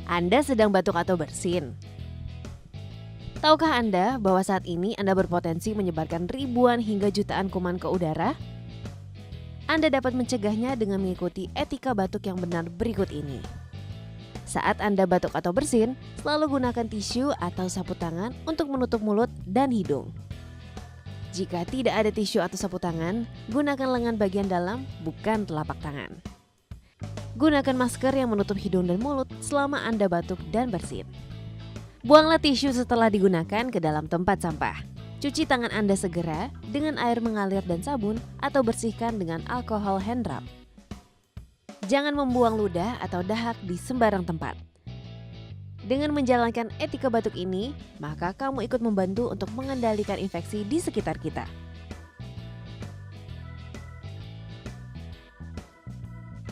Anda sedang batuk atau bersin? Tahukah Anda bahwa saat ini Anda berpotensi menyebarkan ribuan hingga jutaan kuman ke udara? Anda dapat mencegahnya dengan mengikuti etika batuk yang benar berikut ini. Saat Anda batuk atau bersin, selalu gunakan tisu atau sapu tangan untuk menutup mulut dan hidung. Jika tidak ada tisu atau sapu tangan, gunakan lengan bagian dalam, bukan telapak tangan. Gunakan masker yang menutup hidung dan mulut selama Anda batuk dan bersin. Buanglah tisu setelah digunakan ke dalam tempat sampah. Cuci tangan Anda segera dengan air mengalir dan sabun atau bersihkan dengan alkohol hand rub. Jangan membuang ludah atau dahak di sembarang tempat. Dengan menjalankan etika batuk ini, maka kamu ikut membantu untuk mengendalikan infeksi di sekitar kita.